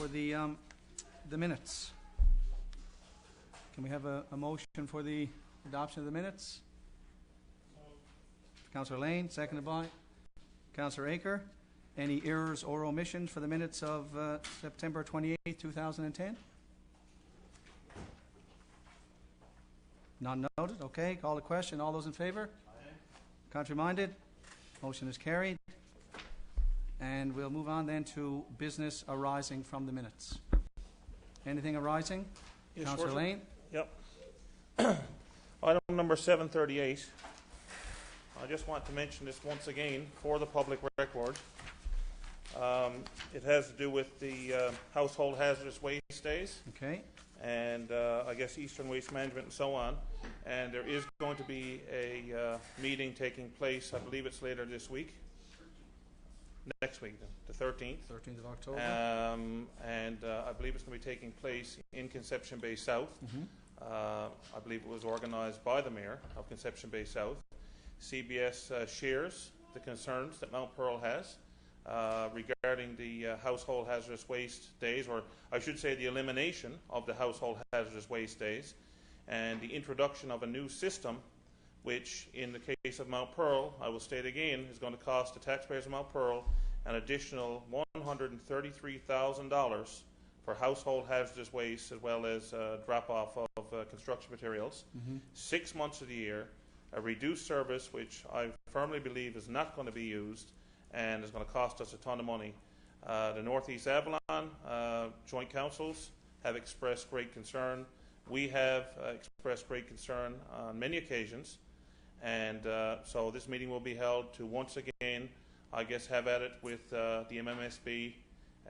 for the minutes. Can we have a motion for the adoption of the minutes? Councillor Lane, seconded by Councillor Aker. Any errors or omissions for the minutes of September 28, 2010? None noted. Okay, call the question. All those in favour? Aye. Contrary minded? Motion is carried. And we'll move on then to business arising from the minutes. Anything arising? Yes, Councillor Lane? Yep. Item number 738. I just want to mention this once again for the public record. It has to do with the household hazardous waste days. Okay. And I guess Eastern Waste Management and so on. And there is going to be a meeting taking place, I believe it's later this week. Next week, the 13th. 13th of October. And I believe it's going to be taking place in Conception Bay South. I believe it was organised by the Mayor of Conception Bay South. CBS shares the concerns that Mount Pearl has regarding the household hazardous waste days, or I should say the elimination of the household hazardous waste days, and the introduction of a new system which, in the case of Mount Pearl, I will state again, is going to cost the taxpayers of Mount Pearl an additional $133,000 for household hazardous waste, as well as drop-off of construction materials. 6 months of the year, a reduced service which I firmly believe is not going to be used and is going to cost us a ton of money. The Northeast Avalon Joint Councils have expressed great concern. We have expressed great concern on many occasions. And so this meeting will be held to once again, I guess, have at it with the MMSB,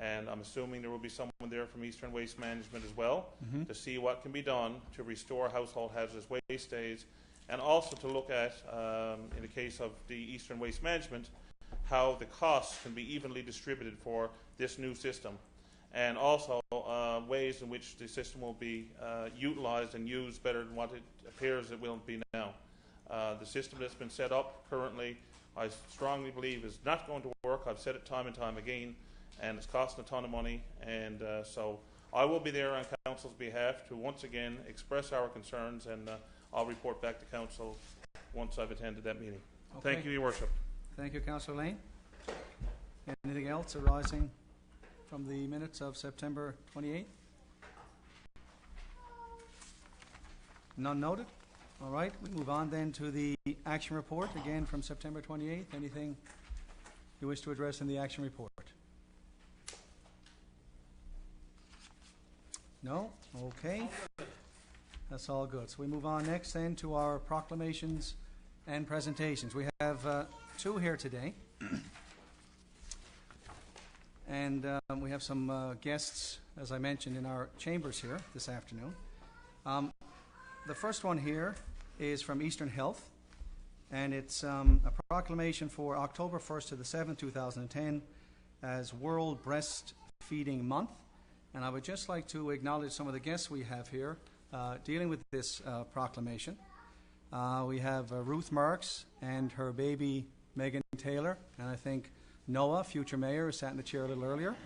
and I'm assuming there will be someone there from Eastern Waste Management as well, to see what can be done to restore household hazardous waste days, and also to look at, in the case of the Eastern Waste Management, how the costs can be evenly distributed for this new system, and also ways in which the system will be utilized and used better than what it appears it will be now. The system that's been set up currently, I strongly believe, is not going to work. I've said it time and time again, and it's costing a ton of money. And so I will be there on Council's behalf to once again express our concerns, and I'll report back to Council once I've attended that meeting. Okay. Thank you, Your Worship. Thank you, Councillor Lane. Anything else arising from the minutes of September 28th? None noted. All right, we move on then to the action report, again from September 28th. Anything you wish to address in the action report? No? Okay. That's all good. So we move on next then to our proclamations and presentations. We have two here today. And we have some guests, as I mentioned, in our chambers here this afternoon. The first one here is from Eastern Health, and it's a proclamation for October 1st to the 7th, 2010 as World Breastfeeding Month. And I would just like to acknowledge some of the guests we have here dealing with this proclamation. We have Ruth Marks and her baby Megan Taylor, and I think Noah, future mayor, is sat in the chair a little earlier.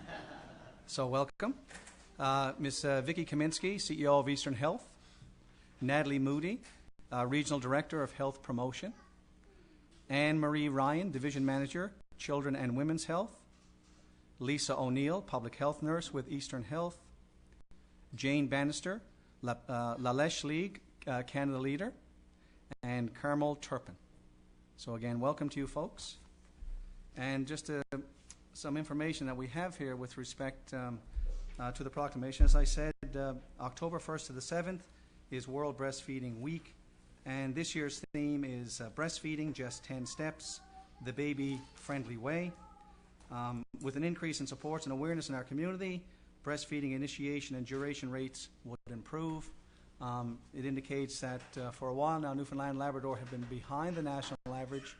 So welcome. Ms. Vicky Kaminsky, CEO of Eastern Health. Natalie Moody, Regional Director of Health Promotion. Anne Marie Ryan, Division Manager, Children and Women's Health. Lisa O'Neill, Public Health Nurse with Eastern Health. Jane Bannister, Lalesh League, Canada Leader. And Carmel Turpin. So again, welcome to you folks. And just some information that we have here with respect to the proclamation. As I said, October 1st to the 7th is World Breastfeeding Week. And this year's theme is breastfeeding, just 10 steps, the baby-friendly way. With an increase in support and awareness in our community, breastfeeding initiation and duration rates would improve. It indicates that for a while now, Newfoundland and Labrador have been behind the national average,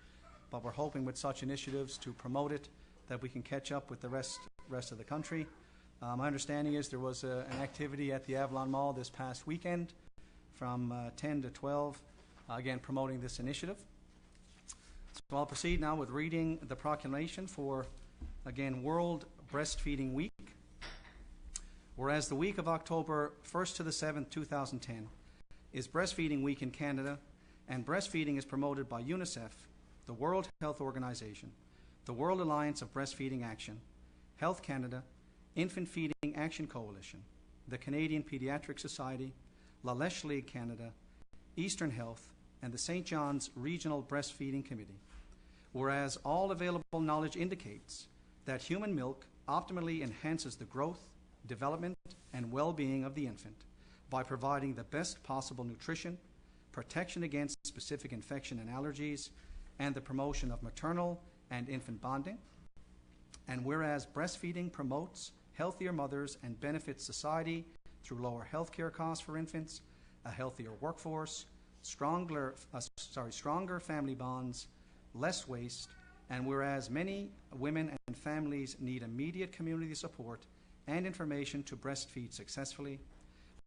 but we're hoping with such initiatives to promote it that we can catch up with the rest of the country. My understanding is there was an activity at the Avalon Mall this past weekend from 10 to 12, again promoting this initiative. So I'll proceed now with reading the proclamation for, again, World Breastfeeding Week. Whereas the week of October 1st to the 7th, 2010 is Breastfeeding Week in Canada, and breastfeeding is promoted by UNICEF, the World Health Organization, the World Alliance of Breastfeeding Action, Health Canada, Infant Feeding Action Coalition, the Canadian Pediatric Society, La Leche League Canada, Eastern Health, and the St. John's Regional Breastfeeding Committee. Whereas all available knowledge indicates that human milk optimally enhances the growth, development, and well-being of the infant by providing the best possible nutrition, protection against specific infection and allergies, and the promotion of maternal and infant bonding. And whereas breastfeeding promotes healthier mothers and benefits society through lower healthcare costs for infants, a healthier workforce, stronger family bonds, less waste, and whereas many women and families need immediate community support and information to breastfeed successfully,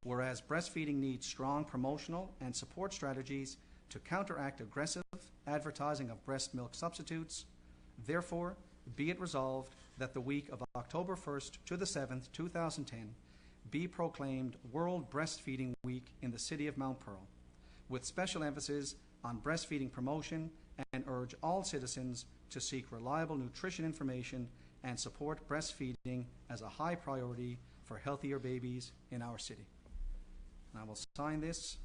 whereas breastfeeding needs strong promotional and support strategies to counteract aggressive advertising of breast milk substitutes, therefore, be it resolved that the week of October 1st to the 7th, 2010, be proclaimed World Breastfeeding Week in the city of Mount Pearl, with special emphasis on breastfeeding promotion, and urge all citizens to seek reliable nutrition information and support breastfeeding as a high priority for healthier babies in our city. And I will sign this.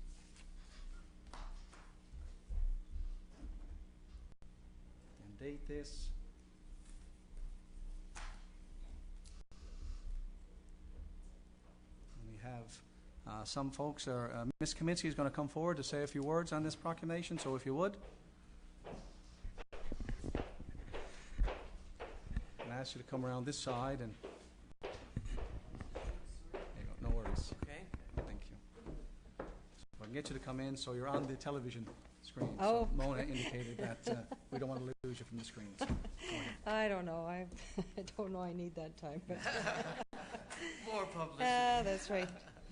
And date this. And we have some folks are, Ms. Kaminsky is going to come forward to say a few words on this proclamation, so if you would. I ask you to come around this side and there you go, no worries. Okay. Thank you. So if I can get you to come in so you're on the television screen. Oh. So Mona indicated that we don't want to lose you from the screen. So go ahead. I don't know. I don't know I need that time. But More publicity. that's right.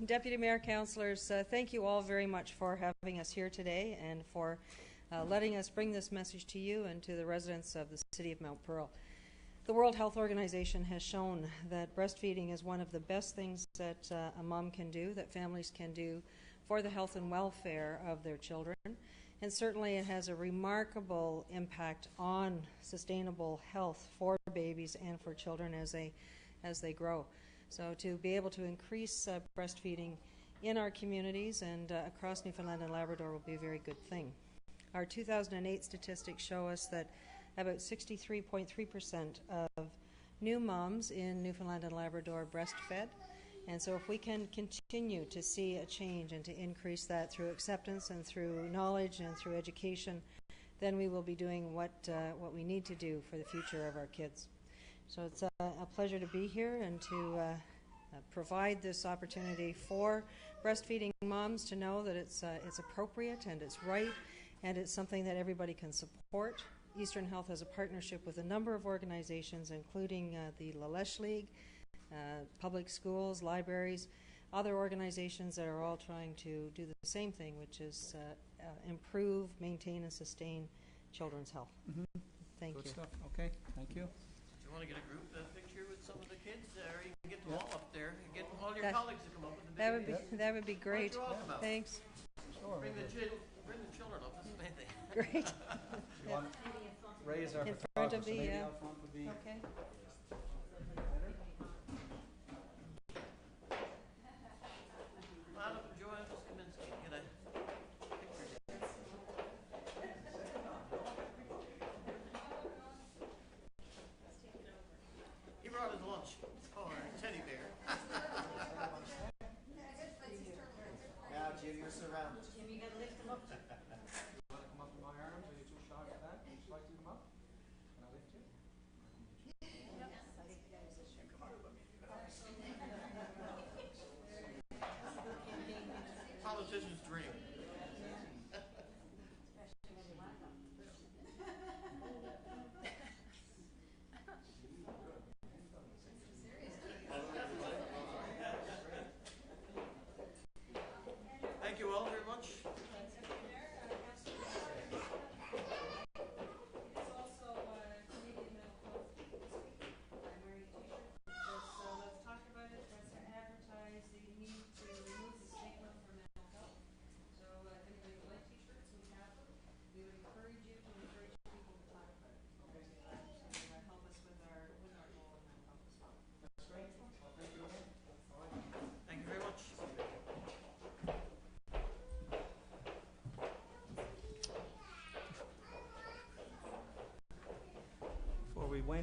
Deputy Mayor, Councillors, thank you all very much for having us here today and for letting us bring this message to you and to the residents of the city of Mount Pearl. The World Health Organization has shown that breastfeeding is one of the best things that a mom can do, that families can do for the health and welfare of their children. And certainly it has a remarkable impact on sustainable health for babies and for children as they grow. So to be able to increase breastfeeding in our communities and across Newfoundland and Labrador will be a very good thing. Our 2008 statistics show us that about 63.3% of new moms in Newfoundland and Labrador breastfed. And so if we can continue to see a change and to increase that through acceptance and through knowledge and through education, then we will be doing what we need to do for the future of our kids. So it's a pleasure to be here and to provide this opportunity for breastfeeding moms to know that it's appropriate and it's right and it's something that everybody can support. Eastern Health has a partnership with a number of organizations, including the La Leche League, public schools, libraries, other organizations that are all trying to do the same thing, which is improve, maintain, and sustain children's health. Mm-hmm. Thank Good you. stuff. Okay, thank you. Do you want to get a group picture with some of the kids, or you can get them all up there and get all your colleagues to come up with the baby? That would be great. Why don't you all come out? Thanks. Sure. Bring the children up. That's the main thing. Great. You want Ray is our In front photographer, of so the, maybe out front would be Okay. Come on up and join us, Kaminsky. Get a picture. He brought his lunch. Oh, a teddy bear. Now, Jim, you're surrounded. You want to come up in my arms? Are you too shy for that? Would you like to come up? Can I lift you?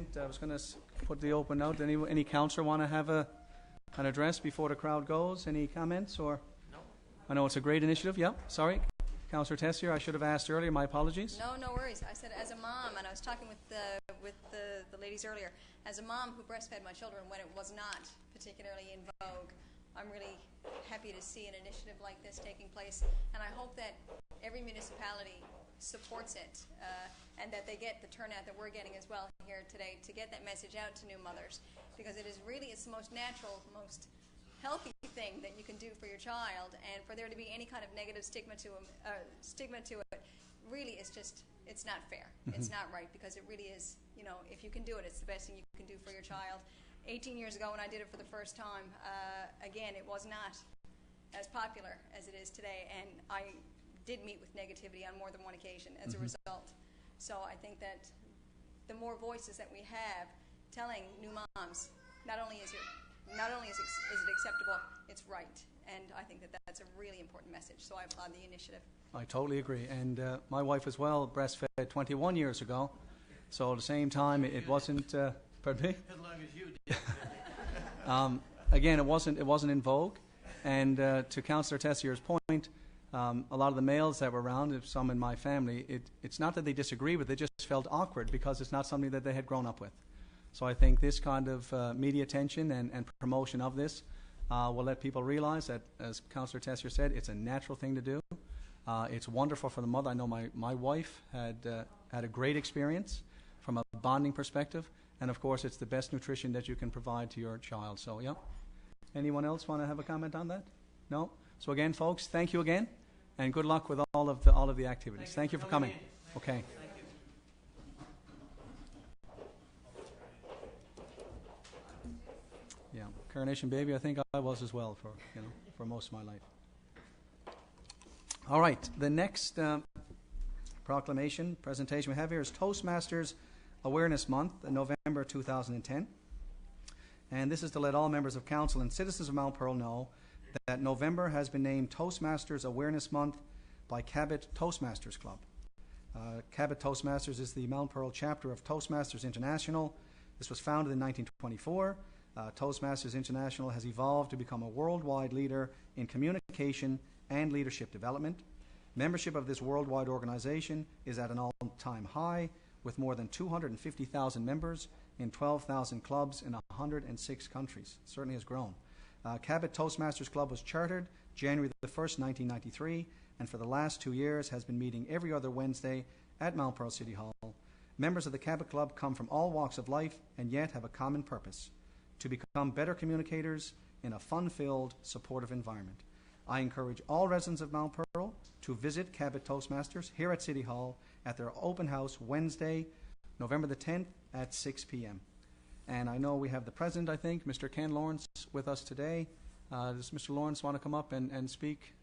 comment. I was going to put the open out. Any councillor want to have an address before the crowd goes? Any comments? Or No. I know it's a great initiative. Yeah, sorry. Councillor Tessier, I should have asked earlier. My apologies. No worries. I said as a mom, and I was talking with the ladies earlier, as a mom who breastfed my children when it was not particularly in vogue, I'm really happy to see an initiative like this taking place, and I hope that every municipality supports it, and that they get the turnout that we're getting as well here today to get that message out to new mothers, because it's the most natural, most healthy thing that you can do for your child, and for there to be any kind of negative stigma to it really is just, it's not fair. It's not right, because it really is, if you can do it, it's the best thing you can do for your child. 18 years ago when I did it for the first time, again, it was not as popular as it is today, and I did meet with negativity on more than one occasion as a result. So I think that the more voices that we have telling new moms, not only is it acceptable, it's right. And I think that that's a really important message. So I applaud the initiative. I totally agree. And my wife as well breastfed 21 years ago. So at the same time, it wasn't. Pardon me? As long as you did. Again, it wasn't in vogue. And to Councillor Tessier's point, a lot of the males that were around, some in my family, it's not that they disagree with it, they just felt awkward because it's not something that they had grown up with. So I think this kind of media attention and promotion of this will let people realize that, as Councillor Tessier said, it's a natural thing to do. It's wonderful for the mother. I know my wife had a great experience from a bonding perspective, and of course it's the best nutrition that you can provide to your child. So yeah. Anyone else want to have a comment on that? No? So again, folks, thank you again, and good luck with all of the activities. Thank you for coming. Okay. Thank you. Yeah, Coronation Baby, I think I was as well for most of my life. All right, the next presentation we have here is Toastmasters Awareness Month in November 2010. And this is to let all members of council and citizens of Mount Pearl know that November has been named Toastmasters Awareness Month by Cabot Toastmasters Club. Cabot Toastmasters is the Mount Pearl chapter of Toastmasters International. This was founded in 1924. Toastmasters International has evolved to become a worldwide leader in communication and leadership development. Membership of this worldwide organization is at an all-time high, with more than 250,000 members in 12,000 clubs in 106 countries. It certainly has grown. Cabot Toastmasters Club was chartered January the 1st, 1993, and for the last 2 years has been meeting every other Wednesday at Mount Pearl City Hall. Members of the Cabot Club come from all walks of life and yet have a common purpose: to become better communicators in a fun-filled, supportive environment. I encourage all residents of Mount Pearl to visit Cabot Toastmasters here at City Hall at their open house Wednesday, November the 10th at 6 p.m. And I know we have the president, I think, Mr. Ken Lawrence, with us today. Does Mr. Lawrence want to come up and speak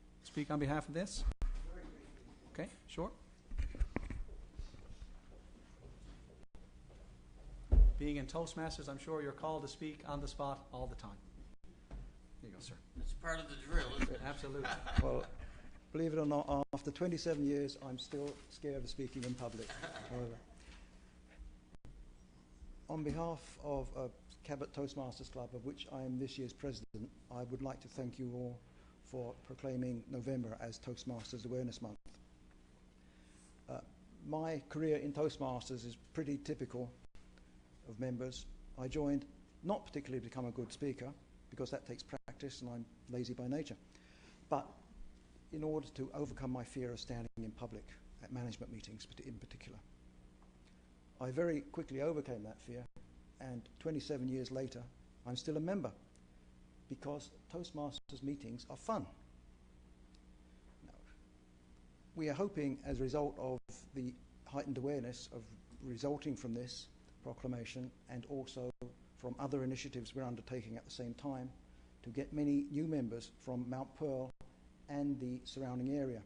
on behalf of this? Okay, sure. Being in Toastmasters, I'm sure you're called to speak on the spot all the time. Here you go, sir. It's part of the drill, isn't it? Absolutely. Well, believe it or not, after 27 years, I'm still scared of speaking in public. However, on behalf of Cabot Toastmasters Club, of which I am this year's president, I would like to thank you all for proclaiming November as Toastmasters Awareness Month. My career in Toastmasters is pretty typical of members. I joined not particularly to become a good speaker, because that takes practice and I'm lazy by nature, but in order to overcome my fear of standing in public at management meetings in particular. I very quickly overcame that fear, and 27 years later I'm still a member, because Toastmasters meetings are fun. Now, we are hoping, as a result of the heightened awareness of resulting from this proclamation and also from other initiatives we're undertaking at the same time, to get many new members from Mount Pearl and the surrounding area.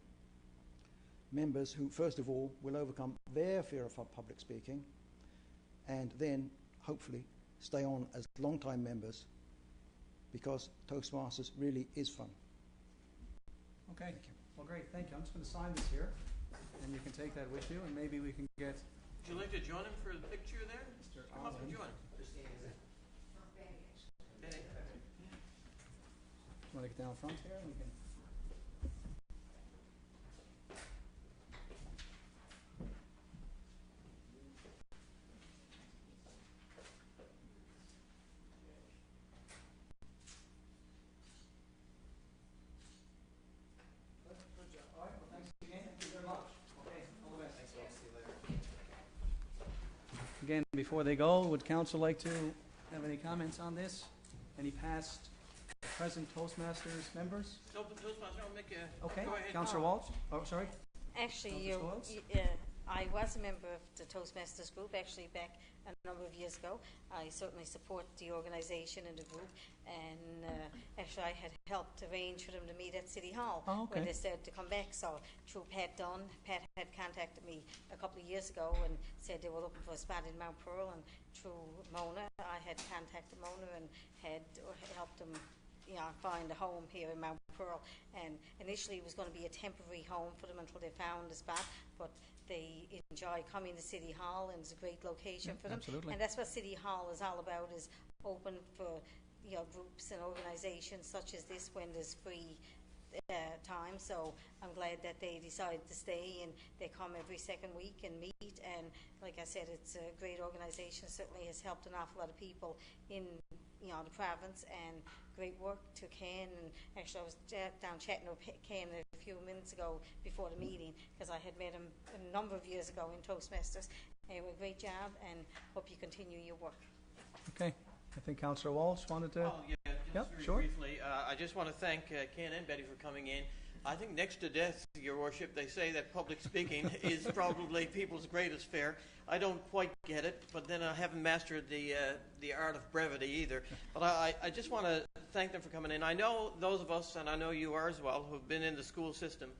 Members who, first of all, will overcome their fear of public speaking, and then, hopefully, stay on as long-time members, because Toastmasters really is fun. Okay. Well, great. Thank you. I'm just going to sign this here, and you can take that with you, and maybe we can get... Would you like to join him for the picture there? Mr. Come up and Allen. join. Benny. Want to get down front here? We can. Again, before they go, would council like to have any comments on this? Any past, present Toastmasters members? Toastmaster, I'll make a... Okay, Go ahead, Councillor Carl. Walsh? Oh, sorry. Actually, Councillor Swales? I was a member of the Toastmasters group, actually back a number of years ago. I certainly support the organisation and the group, and actually I had helped arrange for them to meet at City Hall Oh, okay. when they started to come back. So through Pat Dunn, Pat had contacted me a couple of years ago and said they were looking for a spot in Mount Pearl, and through Mona, I had contacted Mona and had helped them find a home here in Mount Pearl. And initially it was going to be a temporary home for them until they found a spot, but they enjoy coming to City Hall, and it's a great location for them. Absolutely. And that's what City Hall is all about, is open for groups and organisations such as this when there's free time. So I'm glad that they decided to stay, and they come every second week and meet. And like I said, it's a great organisation. Certainly has helped an awful lot of people in the province, and great work to Ken. And actually I was down chatting with Ken a few minutes ago before the meeting, because I had met him a number of years ago in Toastmasters. Anyway, great job, and hope you continue your work. Okay. I think Councillor Walsh wanted to. Oh, yeah, just Yep, very sure. briefly. I just want to thank Ken and Betty for coming in. I think next to death, Your Worship, they say that public speaking is probably people's greatest fear. I don't quite get it, but then I haven't mastered the art of brevity either. But I just want to thank them for coming in. I know those of us, and I know you are as well, who have been in the school system.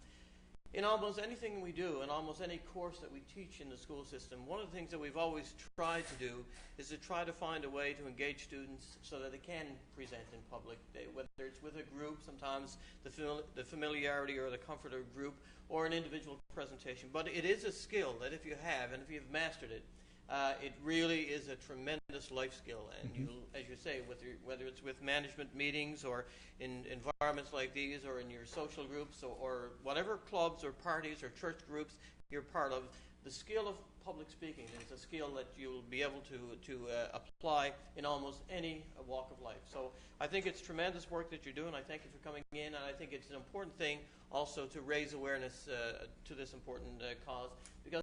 In almost anything we do, in almost any course that we teach in the school system, one of the things that we've always tried to do is to try to find a way to engage students so that they can present in public, whether it's with a group, sometimes the familiarity or the comfort of a group, or an individual presentation. But it is a skill that if you have, and if you've mastered it, it really is a tremendous life skill. And you'll, as you say, whether it's with management meetings or in environments like these, or in your social groups, or whatever clubs or parties or church groups you're part of, the skill of public speaking is a skill that you'll be able to apply in almost any walk of life. So I think it's tremendous work that you're doing. I thank you for coming in, and I think it's an important thing also to raise awareness to this important cause, because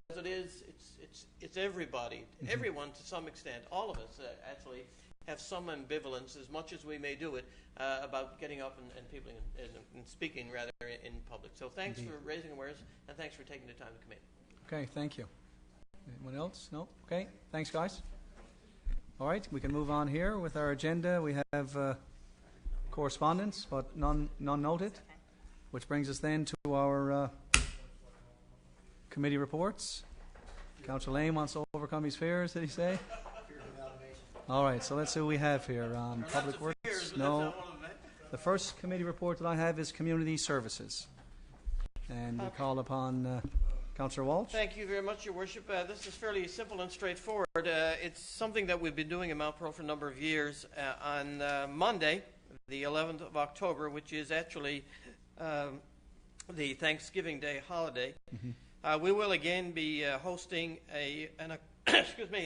it's everybody, everyone to some extent. All of us actually have some ambivalence, as much as we may do it, about getting up and people and speaking rather in public. So thanks for raising awareness, and thanks for taking the time to come in. Okay, thank you. Anyone else? No? Okay, thanks, guys. All right, we can move on here with our agenda. We have correspondence, but none noted, which brings us then to our committee reports. Councillor Lane wants to overcome his fears, did he say? All right, so let's see what we have here. Public Works, no. The first committee report that I have is Community Services. And we call upon Councillor Walsh. Thank you very much, Your Worship. This is fairly simple and straightforward. It's something that we've been doing in Mount Pearl for a number of years. On Monday, the 11th of October, which is actually the Thanksgiving Day holiday, we will again be hosting an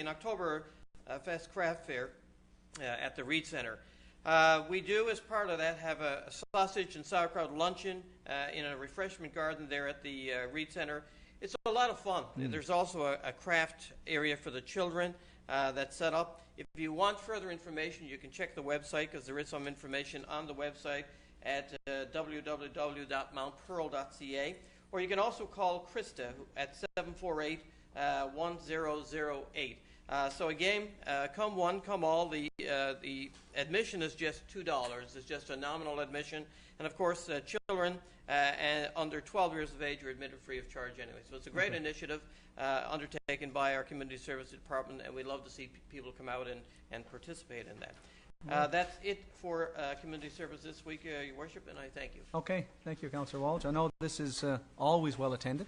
October Fest Craft Fair at the Reed Center. We do, as part of that, have a sausage and sauerkraut luncheon in a refreshment garden there at the Reed Center. It's a lot of fun. There's also a craft area for the children that's set up. If you want further information, you can check the website, because there is some information on the website at www.mountpearl.ca. Or you can also call Krista at 748-1008. So again, come one, come all. The admission is just $2. It's just a nominal admission. And of course, children and under 12 years of age are admitted free of charge anyway. So it's a great initiative undertaken by our Community Services Department, and we'd love to see people come out and participate in that. That's it for Community Service this week, Your Worship, and I thank you. Okay, thank you, Councillor Walsh. I know this is always well attended,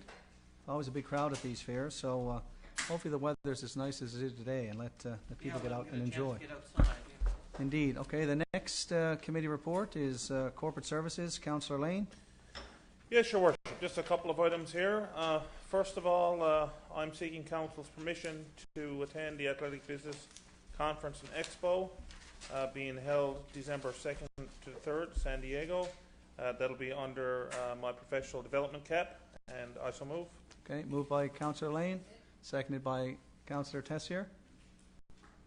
always a big crowd at these fairs, so hopefully the weather's as nice as it is today, and let people get out and enjoy. Get outside, yeah. Indeed. Okay, the next committee report is Corporate Services. Councillor Lane. Yes, Your Worship. Just a couple of items here. First of all, I'm seeking Council's permission to attend the Athletic Business Conference and Expo being held December 2nd to the 3rd, San Diego. That'll be under my professional development cap, and I so move. Okay, moved by Councillor Lane, seconded by Councillor Tessier.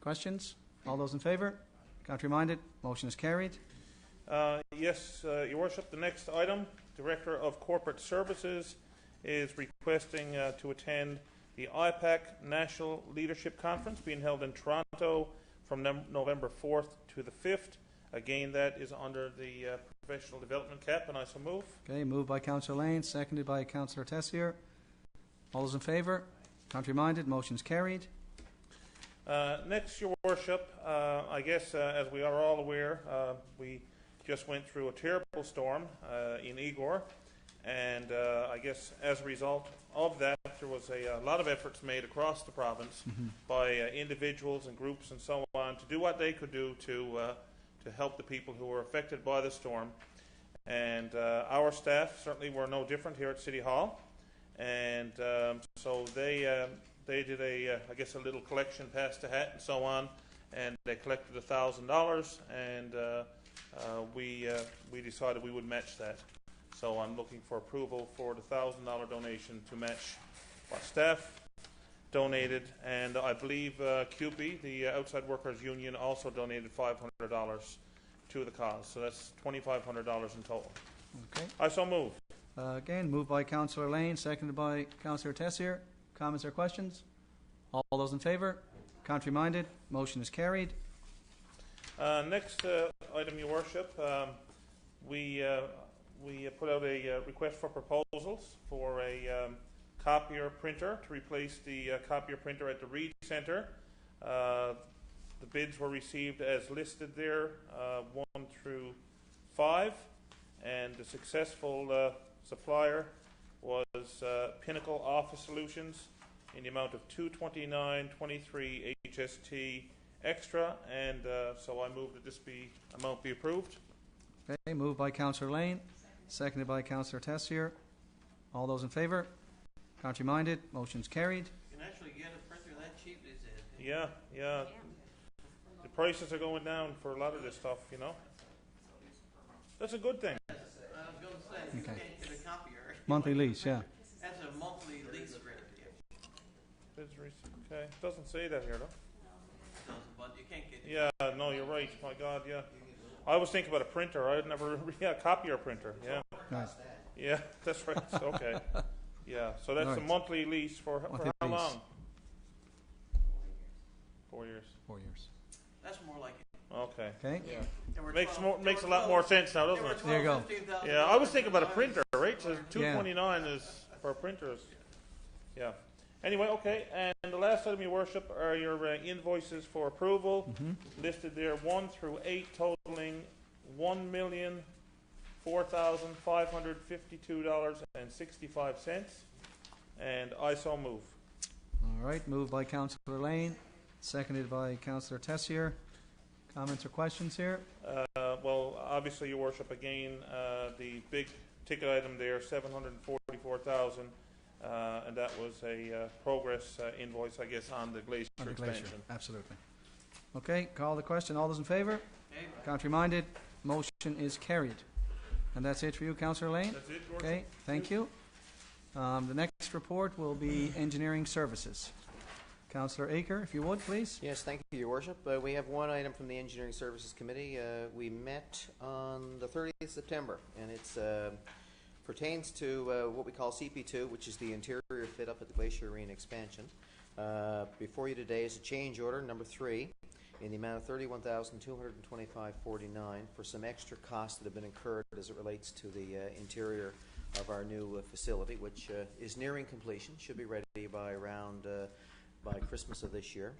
Questions? All those in favour? Contrary-minded? Motion is carried. Yes, Your Worship. The next item, Director of Corporate Services is requesting to attend the IPAC National Leadership Conference being held in Toronto from November 4th to the 5th. Again, that is under the professional development cap, and I so move. Okay, moved by Councillor Lane, seconded by Councillor Tessier. All those in favour? Contrary-minded? Motion is carried. Next, Your Worship, I guess as we are all aware, we just went through a terrible storm in Igor, and I guess as a result of that, there was a lot of efforts made across the province by individuals and groups and so on to do what they could do to help the people who were affected by the storm. And our staff certainly were no different here at City Hall, and so they did I guess a little collection, pass the hat and so on, and they collected $1,000, and we decided we would match that. So I'm looking for approval for the $1,000 donation to match what staff donated, and I believe CUPE, the Outside Workers Union, also donated $500 to the cause. So that's $2,500 in total. Okay. I so move. Again, moved by Councillor Lane, seconded by Councillor Tessier. Comments or questions? All those in favour? Contrary-minded? Motion is carried. Next item, Your Worship, we put out a request for proposals for a copier printer to replace the copier printer at the Reed Centre. The bids were received as listed there, 1 through 5, and the successful supplier was Pinnacle Office Solutions in the amount of $229.23 HST extra, and so I move that this amount be approved. Okay, moved by Councillor Lane, seconded by Councillor Tessier. All those in favour? Contrary-minded? Motion's carried. You can actually get a printer that cheap these days. Yeah. The prices are going down for a lot of this stuff, you know. That's a good thing. I was going to say, you Okay. can't get a copier. Monthly lease, yeah. That's a monthly lease printer. Okay, doesn't say that here though. But you can't get Yeah, no, you're right. My God, yeah. I was thinking about a printer. I'd never, copier printer. Yeah, Right. yeah, that's right. Okay, yeah. So that's a Right. monthly lease for Monthly how lease. long? 4 years. 4 years. That's more like it. Okay. Okay? Yeah. There were Makes 12 makes a there were lot more 12 sense now, doesn't there were it? There you go. 12, $15,000 Yeah, I was thinking about a printer, right? So Yeah. $229 is for printers. Yeah. Anyway, okay. And the last item, Your Worship, are your invoices for approval, listed there 1 through 8, totaling $1,004,552.65, and I so move. All right, moved by Councillor Lane, seconded by Councillor Tessier. Comments or questions here? Well, obviously, Your Worship, again, the big ticket item there, $744,000, and that was a progress invoice, I guess, on the glacier On the glacier, expansion. absolutely. Okay, call the question. All those in favour? Okay. Contrary-minded? Motion is carried. And that's it for you, Councillor Lane? That's it, Your Worship? Okay, thank you. The next report will be Engineering Services. Councillor Aker, if you would, please. Yes, thank you, Your Worship. We have one item from the Engineering Services Committee. We met on the 30th of September, and it pertains to what we call CP2, which is the interior fit up at the Glacier Arena expansion. Before you today is a change order, number 3, in the amount of $31,225.49 for some extra costs that have been incurred as it relates to the interior of our new facility, which is nearing completion, should be ready by around by Christmas of this year.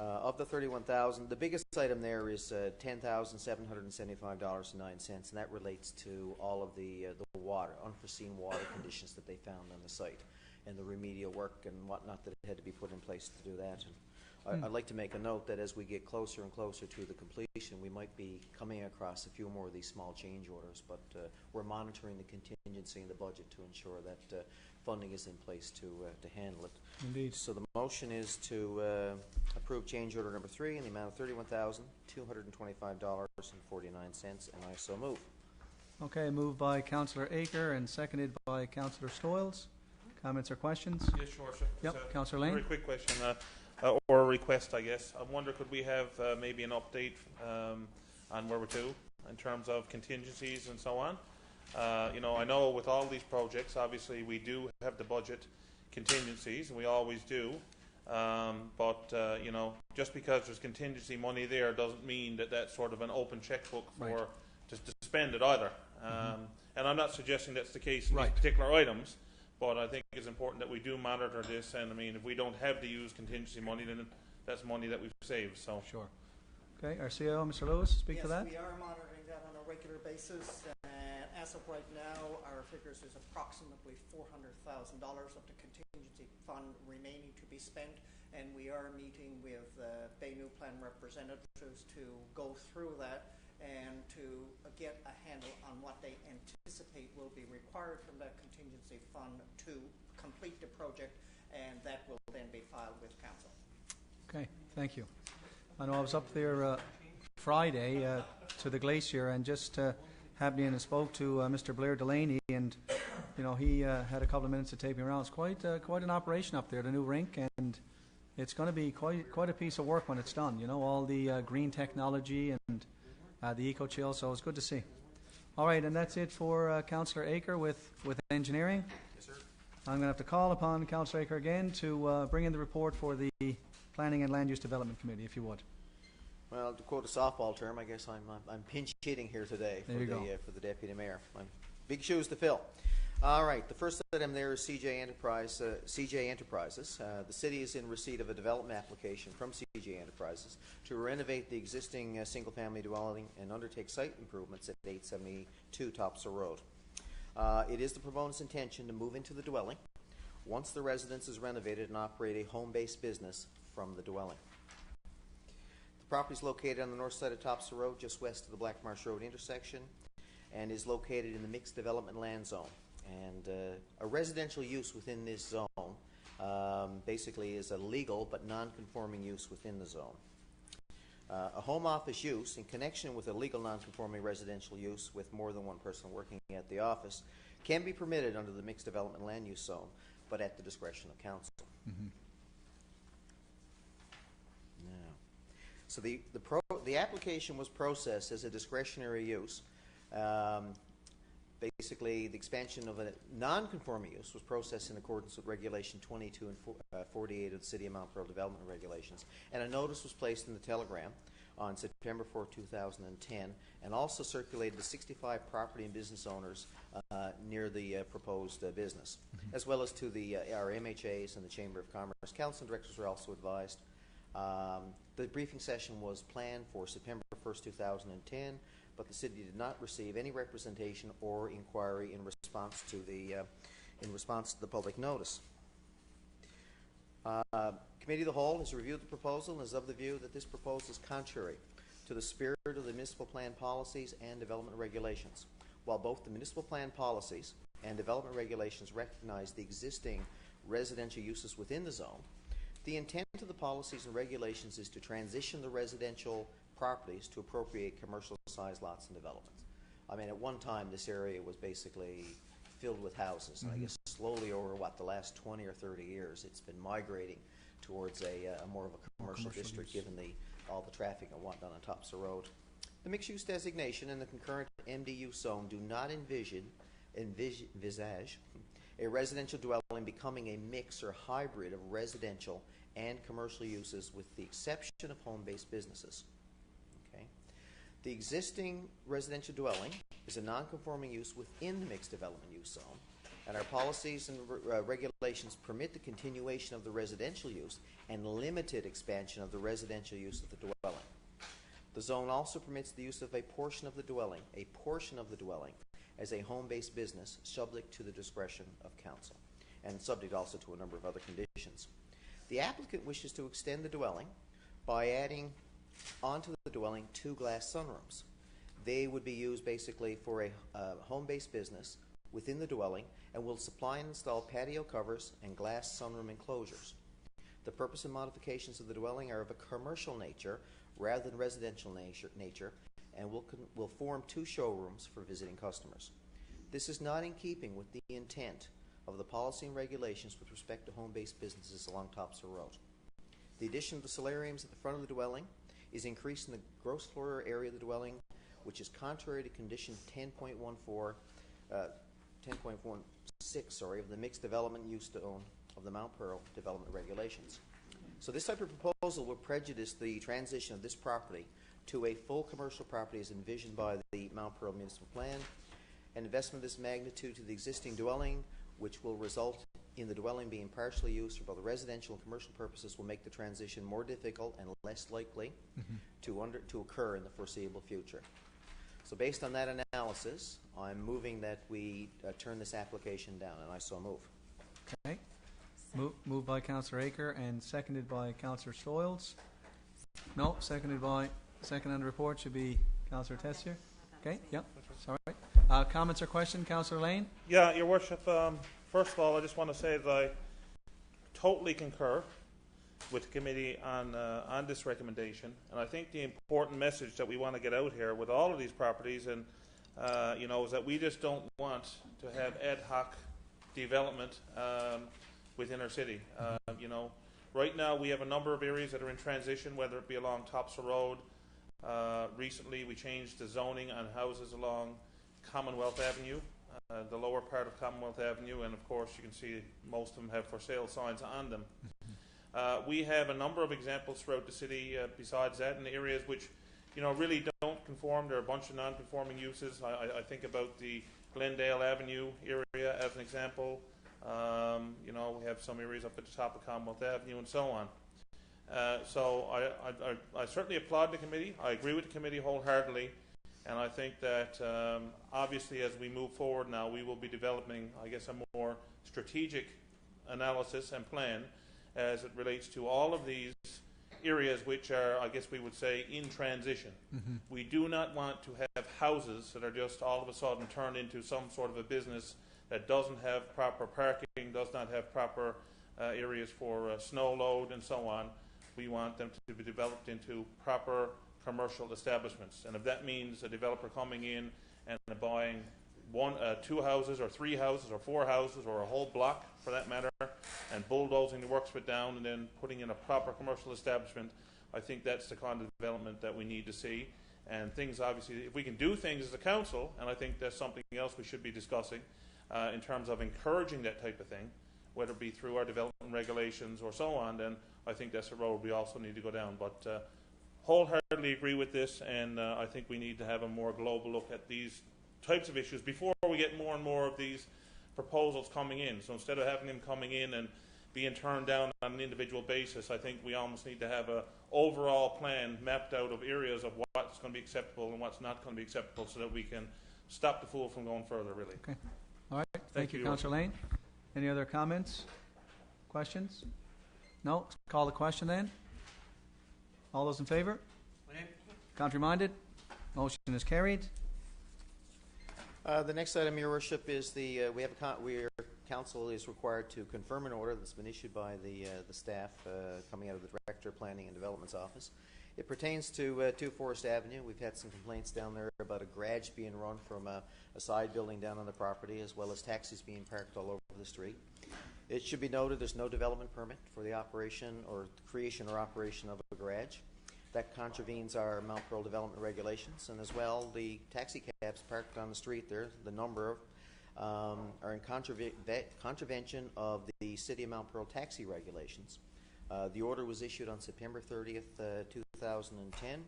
Of the $31,000, the biggest item there is $10,775.09, and that relates to all of the water, unforeseen water conditions that they found on the site. and the remedial work and whatnot that had to be put in place to do that. And I'd like to make a note that as we get closer and closer to the completion, we might be coming across a few more of these small change orders, but we're monitoring the contingency in the budget to ensure that funding is in place to handle it. Indeed. So the motion is to approve change order number 3 in the amount of $31,225.49, and I so move. Okay, moved by Councillor Aker and seconded by Councillor Stoyles. Comments or questions? Yes, Your Worship. Yep, Councillor Lane. Very quick question, or a request, I guess. I wonder, could we have maybe an update on where we're to in terms of contingencies and so on? You know, I know with all these projects, obviously we do have the budget contingencies, and we always do. But you know, just because there's contingency money there doesn't mean that that's sort of an open checkbook for to spend it either. And I'm not suggesting that's the case in these particular items, but I think it's important that we do monitor this. And I mean, if we don't have to use contingency money, then that's money that we've saved. So sure. Okay, our CEO, Mr. Lewis, speak to that. Yes, we are monitoring that on a regular basis, and as of right now, our figures is approximately $400,000 of the contingency fund remaining to be spent, and we are meeting with Bay New Plan representatives to go through that and to get a handle on what they anticipate will be required from that contingency fund to complete the project, and that will then be filed with council. Okay, thank you. I know I was up there Friday to the glacier and just happened in and spoke to Mr. Blair Delaney, and you know, he had a couple of minutes to take me around. It's quite an operation up there, the new rink, and it's going to be quite a piece of work when it's done. You know, all the green technology and the eco-chill, so it's good to see. All right, and that's it for Councillor Aker with engineering. Yes, sir. I'm going to have to call upon Councillor Aker again to bring in the report for the Planning and Land Use Development Committee, if you would. Well, to quote a softball term, I guess I'm pinch hitting here today for the deputy mayor. Big shoes to fill. All right, the first item there is CJ Enterprises. The city is in receipt of a development application from CJ Enterprises to renovate the existing single-family dwelling and undertake site improvements at 872 Topsail Road. It is the proponent's intention to move into the dwelling once the residence is renovated and operate a home-based business from the dwelling. The property is located on the north side of Topsail Road, just west of the Black Marsh Road intersection, and is located in the mixed development land zone. And a residential use within this zone basically is a legal but non-conforming use within the zone. A home office use in connection with a legal non-conforming residential use with more than one person working at the office can be permitted under the mixed development land use zone, but at the discretion of council. Now, so the application was processed as a discretionary use. Basically, the expansion of a non-conforming use was processed in accordance with Regulation 22 and 48 of the City of Mount Pearl Development Regulations, and a notice was placed in the Telegram on September 4, 2010, and also circulated to 65 property and business owners near the proposed business, as well as to our MHAs and the Chamber of Commerce. Council and directors were also advised. The briefing session was planned for September 1st, 2010, but the city did not receive any representation or inquiry in response to the public notice. Committee of the Whole has reviewed the proposal and is of the view that this proposal is contrary to the spirit of the municipal plan policies and development regulations. While both the municipal plan policies and development regulations recognize the existing residential uses within the zone, the intent of the policies and regulations is to transition the residential properties to appropriate commercial-sized lots and developments. I mean, at one time, this area was basically filled with houses, and I guess slowly over the last 20 or 30 years, it's been migrating towards a more of a commercial district, given all the traffic and whatnot on Topsail Road. The mixed-use designation and the concurrent MDU zone do not envisage a residential dwelling becoming a mix or hybrid of residential and commercial uses, with the exception of home-based businesses. The existing residential dwelling is a non-conforming use within the mixed development use zone, and our policies and regulations permit the continuation of the residential use and limited expansion of the residential use of the dwelling. The zone also permits the use of a portion of the dwelling as a home-based business, subject to the discretion of council. and subject also to a number of other conditions. The applicant wishes to extend the dwelling by adding onto the dwelling 2 glass sunrooms. They would be used basically for a home-based business within the dwelling and will supply and install patio covers and glass sunroom enclosures. The purpose and modifications of the dwelling are of a commercial nature rather than residential nature and will form 2 showrooms for visiting customers. This is not in keeping with the intent of the policy and regulations with respect to home-based businesses along Topsail Road. The addition of the solariums at the front of the dwelling is increasing the gross floor area of the dwelling, which is contrary to condition 10.16 of the mixed development use zone of the Mount Pearl development regulations. So this type of proposal will prejudice the transition of this property to a full commercial property as envisioned by the Mount Pearl Municipal Plan. An investment of this magnitude to the existing dwelling, which will result in the dwelling being partially used for both residential and commercial purposes, will make the transition more difficult and less likely to occur in the foreseeable future. So based on that analysis, I'm moving that we turn this application down, and I so move. Okay. Moved by Councillor Aker and seconded by Councillor Stoyles. No, second on the report should be Councillor Tessier. Okay, yep, sorry. Comments or questions, Councillor Lane? Yeah, Your Worship, first of all, I just want to say that I totally concur with the committee on this recommendation, and I think the important message that we want to get out here with all of these properties, and is that we just don't want to have ad hoc development within our city. Right now we have a number of areas that are in transition, whether it be along Topsail Road. Recently we changed the zoning on houses along Commonwealth Avenue, the lower part of Commonwealth Avenue, and of course you can see most of them have for sale signs on them. We have a number of examples throughout the city besides that, in areas which really don't conform. There are a bunch of non-conforming uses. I think about the Glendale Avenue area as an example. We have some areas up at the top of Commonwealth Avenue and so on. So I certainly applaud the committee. I agree with the committee wholeheartedly. And I think that obviously as we move forward now, we will be developing, I guess, a more strategic analysis and plan as it relates to all of these areas which are, I guess we would say, in transition. We do not want to have houses that are just all of a sudden turned into some sort of a business that doesn't have proper parking, does not have proper areas for snow load and so on. We want them to be developed into proper commercial establishments. And if that means a developer coming in and buying 2 houses or 3 houses or 4 houses or a whole block for that matter and bulldozing the works of it down and then putting in a proper commercial establishment, I think that's the kind of development that we need to see. And things, obviously, if we can do things as a council, and I think that's something else we should be discussing in terms of encouraging that type of thing, whether it be through our development regulations or so on, then I think that's a road we also need to go down. But wholeheartedly agree with this, and I think we need to have a more global look at these types of issues before we get more and more of these proposals coming in. So instead of having them coming in and being turned down on an individual basis, I think we almost need to have an overall plan mapped out of areas of what's going to be acceptable and what's not going to be acceptable so that we can stop the fool from going further, really. Okay. All right. Thank you, Councillor Lane. Any other comments? Questions? No? Let's call the question then. All those in favour? Contrary-minded? Motion is carried. The next item, Your Worship, is council is required to confirm an order that's been issued by the staff coming out of the Director of Planning and Development's office. It pertains to 2 Forest Avenue. We've had some complaints down there about a garage being run from a side building down on the property, as well as taxis being parked all over the street. It should be noted there's no development permit for the operation or creation or operation of a garage. That contravenes our Mount Pearl development regulations, and as well the taxi cabs parked on the street there, the number are in contravention of the City of Mount Pearl taxi regulations. The order was issued on September 30th, 2010,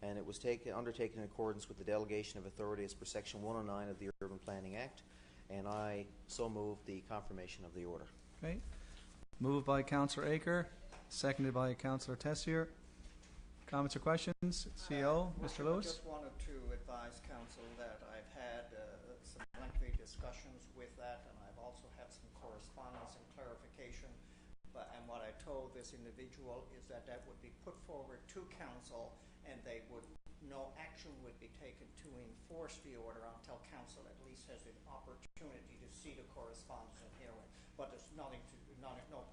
and it was undertaken in accordance with the delegation of authority as per Section 109 of the Urban Planning Act, and I so move the confirmation of the order. Okay. Moved by Councillor Aker, seconded by Councillor Tessier. Comments or questions? CEO, Mr. Lewis? I just wanted to advise Council that I've had some lengthy discussions with that, and I've also had some correspondence, clarification. And what I told this individual is that that would be put forward to council, and no action would be taken to enforce the order until council at least has an opportunity to see the correspondence and hear it. But there's no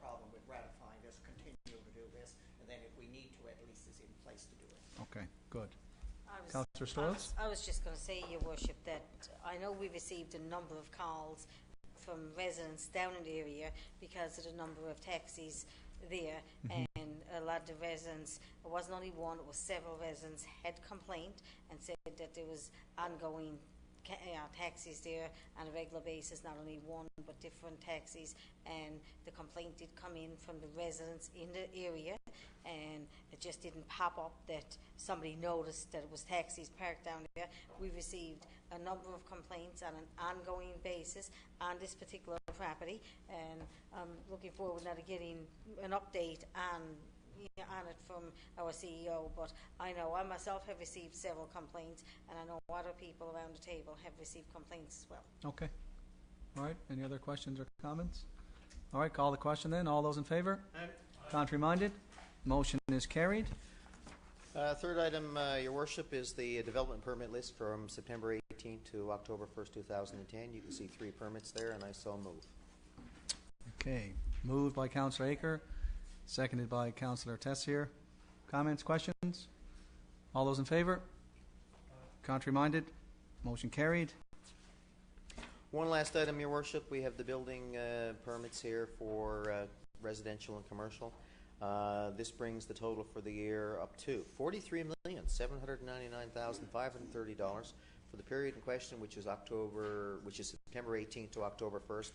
problem with ratifying this, continue to do this, and then if we need to, at least is in place to do it. Okay, good. Councillor Stoyles? I was just going to say, Your Worship, that I know we received a number of calls from residents down in the area because of the number of taxis there, and a lot of the residents, it wasn't only one, it was several residents had complained and said that there was ongoing taxis there on a regular basis, not only one but different taxis, and the complaint did come in from the residents in the area, and it just didn't pop up that somebody noticed that it was taxis parked down there. We received a number of complaints on an ongoing basis on this particular property, and I'm looking forward now to getting an update on it from our CEO. But I know I myself have received several complaints, and I know other people around the table have received complaints as well. Okay. All right. Any other questions or comments? All right. Call the question then. All those in favor? Contrary minded? Motion is carried. Third item, Your Worship, is the development permit list from September 18th to October 1st, 2010. You can see 3 permits there, and I so move. Okay. Moved by Councillor Aker, seconded by Councillor Tessier. Comments, questions? All those in favor? Contrary minded? Motion carried. One last item, Your Worship. We have the building permits here for residential and commercial. This brings the total for the year up to $43,799,530 for the period in question, which is September 18th to October 1st.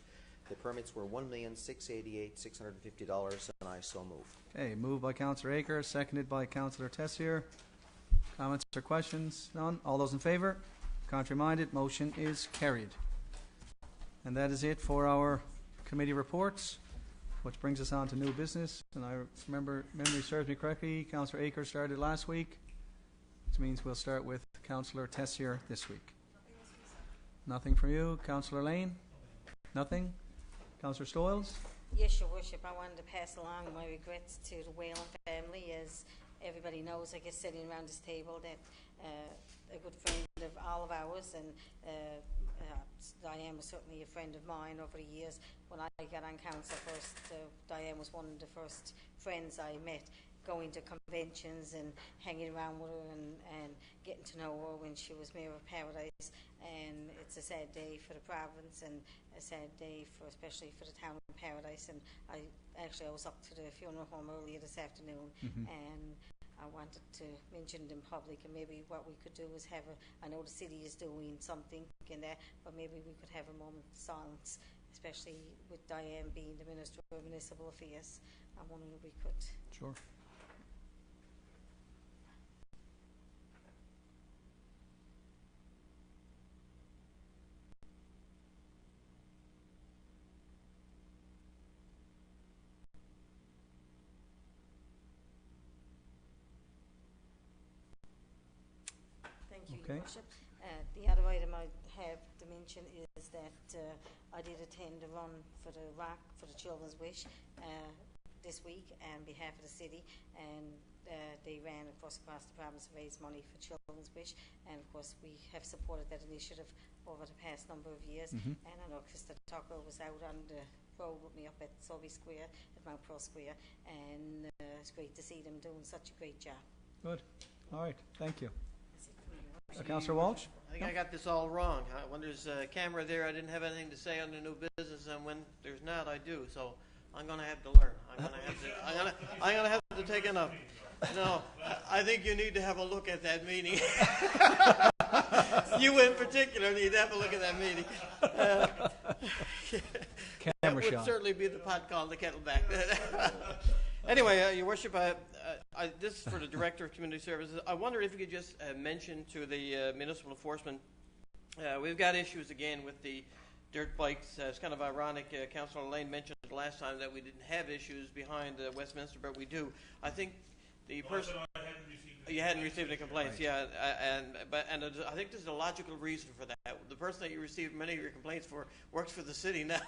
The permits were $1,688,650, and I so move. Okay. Moved by Councillor Aker, seconded by Councillor Tessier. Comments or questions? None. All those in favor? Contrary minded? Motion is carried. And that is it for our committee reports, which brings us on to new business. And I remember, memory serves me correctly, Councillor Aker started last week, which means we'll start with Councillor Tessier this week. Nothing for you. Councillor Lane? Nothing? Councillor Stoyles? Yes, Your Worship, I wanted to pass along my regrets to the Whalen family. As everybody knows, I guess, sitting around this table, that a good friend of all of ours, and Diane was certainly a friend of mine over the years. When I got on council first, Diane was one of the first friends I met, going to conventions and hanging around with her and getting to know her when she was Mayor of Paradise. And it's a sad day for the province, and a sad day especially for the town of Paradise. And I was up to the funeral home earlier this afternoon, and I wanted to mention it in public, and maybe what we could do is have I know the city is doing something in there, but maybe we could have a moment of silence, especially with Diane being the Minister of Municipal Affairs. I'm wondering if we could. Sure. Thank you, Okay. Your Worship. The other item I have to mention is that I did attend a run for the ROC for the Children's Wish this week on behalf of the city, and they ran, of course, across the province to raise money for Children's Wish, and of course we have supported that initiative over the past number of years. And I know Krista Tucker was out on the road with me up at Solby Square, at Mount Pearl Square, and it's great to see them doing such a great job. Good. All right. Thank you. That's it for me, Your Worship. Councillor Walsh? I think I got this all wrong. When there's a camera there, I didn't have anything to say on the new business, and when there's not, I do. So I'm going to have to learn. I'm going to have to take it up. No, I think you need to have a look at that meeting. You in particular need to have a look at that meeting. That would certainly be the pot calling the kettle back. Anyway, Your Worship, this is for the Director of Community Services. I wonder if you could just mention to the municipal enforcement, we've got issues again with the dirt bikes. It's kind of ironic. Councillor Lane mentioned last time that we didn't have issues behind Westminster, but we do. I think the person you hadn't received any complaints, right. Yeah, and I think there's a logical reason for that. The person that you received many of your complaints for works for the city now.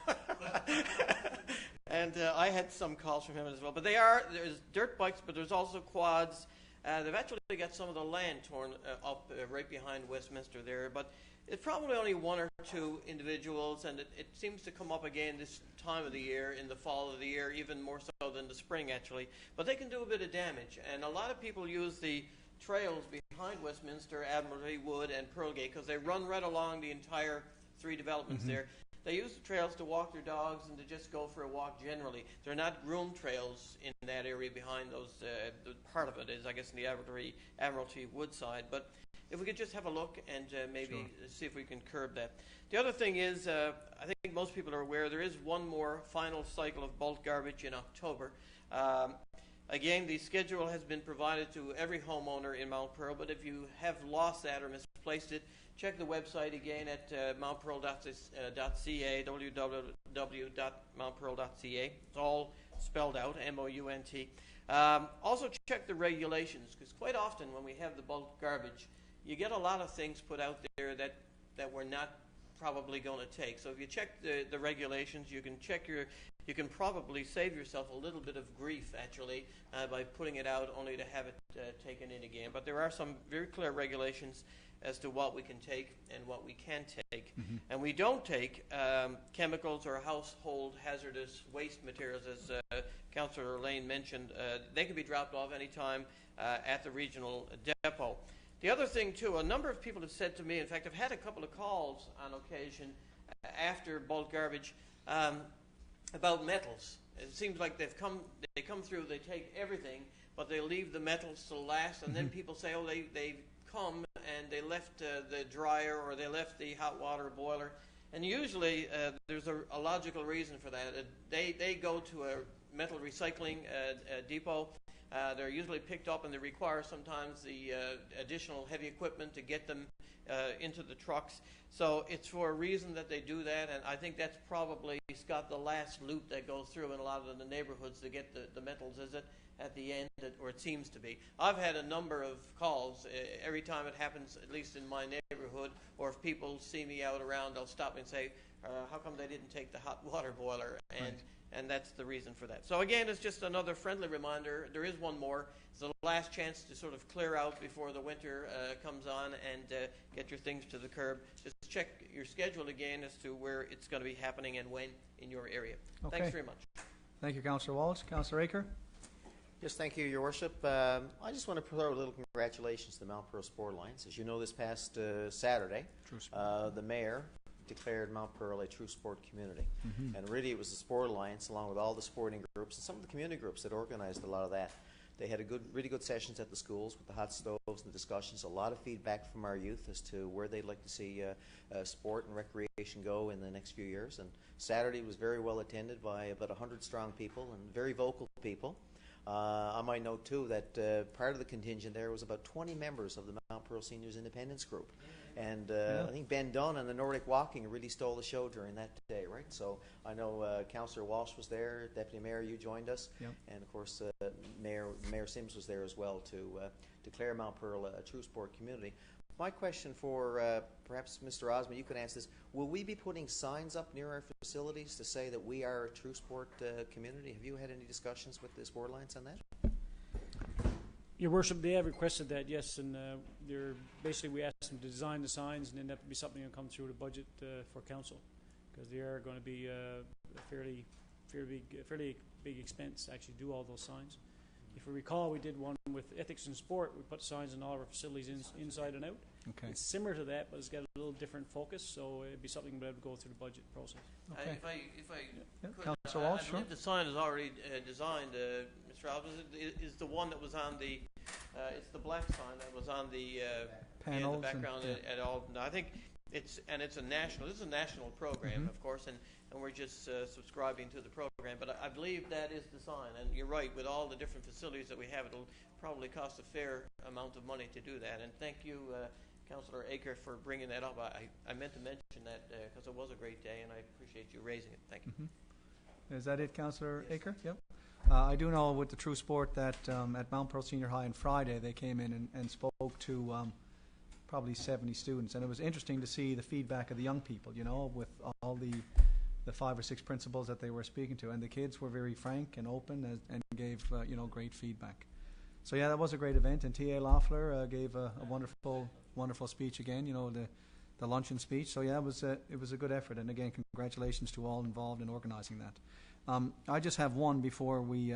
And I had some calls from him as well. But there's dirt bikes, but there's also quads. They've actually got some of the land torn up right behind Westminster there. But it's probably only one or two individuals, and it seems to come up again this time of the year, in the fall of the year, even more so than the spring, actually. But they can do a bit of damage. And a lot of people use the trails behind Westminster, Admiralty, Wood, and Pearlgate, because they run right along the entire three developments there. They use the trails to walk their dogs and to just go for a walk generally. They're not groomed trails in that area behind those. The part of it is, I guess, in the Admiralty Wood side. But if we could just have a look and maybe see if we can curb that. The other thing is, I think most people are aware, there is one more final cycle of bulk garbage in October. Again, the schedule has been provided to every homeowner in Mount Pearl, but if you have lost that or misplaced it, check the website again at mountpearl.ca, www.mountpearl.ca. It's all spelled out, M-O-U-N-T. Also check the regulations, because quite often when we have the bulk garbage, you get a lot of things put out there that we're not probably going to take. So if you check the regulations, you can probably save yourself a little bit of grief, actually, by putting it out only to have it taken in again. But there are some very clear regulations as to what we can take and what we can take. And we don't take chemicals or household hazardous waste materials, as Councillor Lane mentioned. They can be dropped off anytime at the regional depot. The other thing, too, a number of people have said to me, in fact, I've had a couple of calls on occasion after bulk garbage, about metals. It seems like they come through, they take everything, but they leave the metals to last, and then people say, oh, they come and they left the dryer or they left the hot water boiler. And usually there's a logical reason for that. They go to a metal recycling depot. They're usually picked up, and they require sometimes the additional heavy equipment to get them into the trucks. So it's for a reason that they do that, and I think that's probably, Scott, the last loop that goes through in a lot of the neighborhoods to get the metals, is it, at the end, or it seems to be. I've had a number of calls every time it happens, at least in my neighborhood, or if people see me out around, they'll stop me and say, how come they didn't take the hot water boiler? And that's the reason for that. So again, it's just another friendly reminder. There is one more. It's the last chance to sort of clear out before the winter comes on and get your things to the curb. Just check your schedule again as to where it's going to be happening and when in your area. Okay. Thanks very much. Thank you, Councillor Walsh. Councillor Aker? Yes, thank you, Your Worship. I just want to throw a little congratulations to the Mount Pearl Sport Alliance. As you know, this past Saturday, the mayor declared Mount Pearl a true sport community. And really it was the Sport Alliance, along with all the sporting groups and some of the community groups, that organized a lot of that. They had really good sessions at the schools with the hot stoves and the discussions, a lot of feedback from our youth as to where they'd like to see sport and recreation go in the next few years. And Saturday was very well attended by about 100 strong people and very vocal people. I might note, too, that part of the contingent there was about 20 members of the Mount Pearl Seniors Independence Group. And I think Ben Dunn and the Nordic Walking really stole the show during that day, right? So I know Councillor Walsh was there, Deputy Mayor, you joined us, and of course Mayor Sims was there as well to declare Mount Pearl a true sport community. My question for perhaps Mr. Osmond, you could answer this. Will we be putting signs up near our facilities to say that we are a true sport community? Have you had any discussions with the Sport Alliance on that? Your Worship, they have requested that, yes, and they're basically, we asked them to design the signs, and then that would be something that will come through the budget for council, because they are going to be a fairly big expense to actually do all those signs. If we recall, we did one with Ethics in Sport. We put signs in all of our facilities inside and out. Okay. It's similar to that, but it's got a little different focus, so it'd be something that would go through the budget process. Okay. If I could, Councillor Walsh, I believe the sign is already designed, Mr. Alves. Is the one that was on the, it's the black sign that was on the panels, the background at all. No, I think it's a national program, of course, and we're just subscribing to the program. But I believe that is the sign, and you're right, with all the different facilities that we have, it'll probably cost a fair amount of money to do that. And thank you, Councillor Aker, for bringing that up. I meant to mention that because it was a great day, and I appreciate you raising it. Thank you. Is that it, Councillor Aker? Yes. Yep. I do know with the True Sport that at Mount Pearl Senior High on Friday they came in and spoke to probably 70 students, and it was interesting to see the feedback of the young people, you know, with all the the 5 or 6 principals that they were speaking to, and the kids were very frank and open and gave great feedback. So yeah, that was a great event, and T.A. Loeffler gave a wonderful speech again. The luncheon speech. So yeah, it was a good effort, and again, congratulations to all involved in organizing that. I just have one before we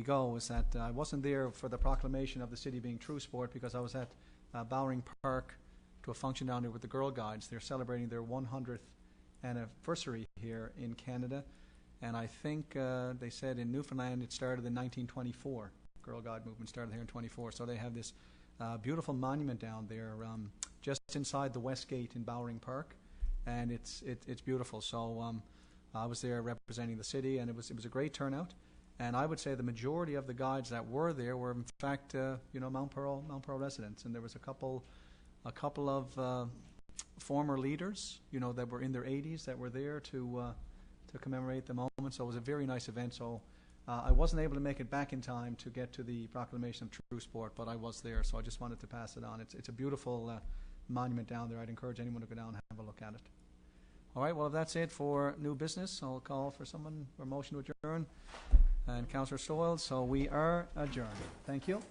go. Is that I wasn't there for the proclamation of the city being True Sport because I was at Bowring Park to a function down there with the Girl Guides. They're celebrating their 100th anniversary here in Canada, and I think they said in Newfoundland it started in 1924. Girl Guide movement started here in 24. So they have this beautiful monument down there just inside the West Gate in Bowring Park, and it's beautiful. So I was there representing the city, and it was a great turnout. And I would say the majority of the guides that were there were, in fact, Mount Pearl residents, and there was a couple of former leaders, that were in their 80s that were there to commemorate the moment. So it was a very nice event. So I wasn't able to make it back in time to get to the proclamation of True Sport, but I was there, so I just wanted to pass it on. It's a beautiful monument down there. I'd encourage anyone to go down and have a look at it. All right, well, if that's it for new business, I'll call for someone for a motion to adjourn. And Councillor Soils, so we are adjourned. Thank you.